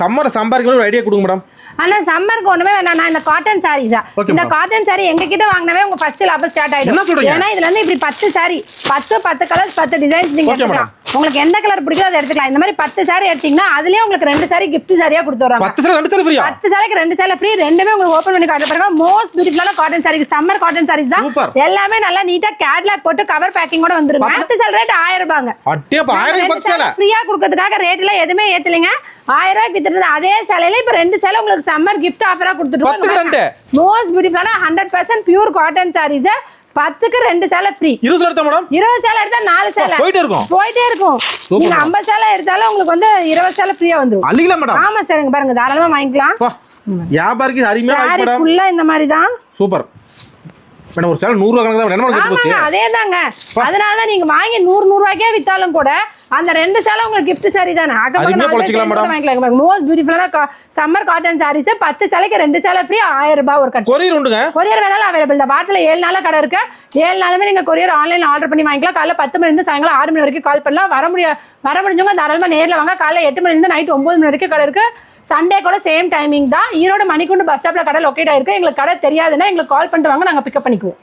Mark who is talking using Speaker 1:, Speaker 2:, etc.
Speaker 1: Summer சம்பாதிக்க ஒரு idea கொடுங்க மேடம்.
Speaker 2: ஆனா சம்மருக்கு ஒண்ணுமே வேணாம். நான் இந்த காட்டன் சாரீஸ் இந்த காட்டன் சாரி எங்க கிட்ட வாங்கினவே உங்க ஃபர்ஸ்ட் லாபம் ஸ்டார்ட் ஆயிடும். ஏன்னா இதுல இருந்து இப்படி 10 சாரி 10 கலர்ஸ் 10 டிசைன்ஸ் நீங்க எடுத்துக்கலாம். உங்களுக்கு எந்த கலர் பிடிக்குதோ அதை எடுத்துக்கலாம். இந்த மாதிரி 10 சாரி எடுத்தீங்கன்னா அதுலயே உங்களுக்கு 2 சாரி gift சாரியா கொடுத்துறாங்க.
Speaker 1: 10 சாரி 2 சாரி ஃப்ரீயா? 10
Speaker 2: சாரிக்கு 2 சாரி ஃப்ரீ. ரெண்டுமே உங்களுக்கு ஓபன் பண்ணி காட்ட பாருங்க. மோஸ்ட் பியூட்டிஃபுல்லான cotton sari, summer cotton saris தான். எல்லாமே நல்லா நீட்டா கேட்லாக் போட்டு கவர் பேக்கிங்கோட வந்துருங்க. 10 சாரி ரேட் 1000 ரூபாய்ங்க.
Speaker 1: அட்டே 1000 10 சாரி
Speaker 2: ஃப்ரீயா கொடுக்கிறதுக்காக ரேட்ல எதுமே ஏத்தலங்க. 1000 ரூபாய்க்கு வித்துறது. அதே சாரியில இப்ப 2 சாரி உங்களுக்கு சம்மர் gift ஆஃபரா கொடுத்துட்டோம். மோஸ்ட் பியூட்டிஃபுல்லான 100% பியூர் காட்டன் சாரீஸ் 10க்கு 2 சேலை ஃப்ரீ.
Speaker 1: 20 சேலை எடுத்தா மேடம்? 20
Speaker 2: சேலை எடுத்தா 4 சேலை
Speaker 1: போயிட்டே இருக்கும்.
Speaker 2: நீங்க 50 சேலை எடுத்தாலும் உங்களுக்கு வந்து 20 சேலை ஃப்ரீயா வந்துரும்.
Speaker 1: அள்ளிக்கலாம் மேடம்.
Speaker 2: ஆமா சார், இங்க பாருங்க தாராளமா வாங்கிக்கலாம்.
Speaker 1: வியாபாரிக்கு அருமையா லைக் மேடம்.
Speaker 2: ஃபுல்லா இந்த மாதிரி தான்.
Speaker 1: Super madam. ஒரு சேலை 100 ரூபாய் கணக்கு தான் என்ன மேடம் போச்சு?
Speaker 2: அதேதாங்க. அதனால தான் நீங்க வாங்கி 100 ரூபாய்க்கே வித்தாலும் கூட அந்த 2 சேலை உங்களுக்கு gift saree தானே.
Speaker 1: அருமையா பொறுச்சிக்கலாம் மேடம்.
Speaker 2: வாங்கிக்கலாம். மோஸ்ட் பியூட்டிஃபுல்லான சம்மர் காட்டன் சாரீஸ் 10 சேலைக்கு 2 சேலை ஃப்ரீ. 1000 ரூபாய் ஒரு கட்.
Speaker 1: கொரியர் உண்டுங்க.
Speaker 2: கொரியர் வேணாலும் அவைலபிள் தான். வாரத்துல 7 நாள் கடை இருக்கு. 7 நாளுமே நீங்க கொரியர் ஆன்லைன்ல ஆர்டர் பண்ணி வாங்கிக்கலாம். காலைல 10 மணில இருந்து சாயங்காலம் 6 மணி வரைக்கும் கால் பண்ணலாம். வர முடிஞ்சவங்க தாராளமா நேர்ல வாங்க. காலைல 8 மணில இருந்து நைட் 9 மணி வரைக்கும் கடை இருக்கு. சண்டே கூட சேம் டைமிங் தான். ஈரோடு மணிக்குண்டு பஸ் ஸ்டாப்ல கடை லொகேட் ஆயிருக்கு. எங்களுக்கு கடை தெரியாதுன்னா எங்களுக்கு கால் பண்ணிட்டு வாங்க, நாங்க பிக்கப் பண்ணிக்குவோம்.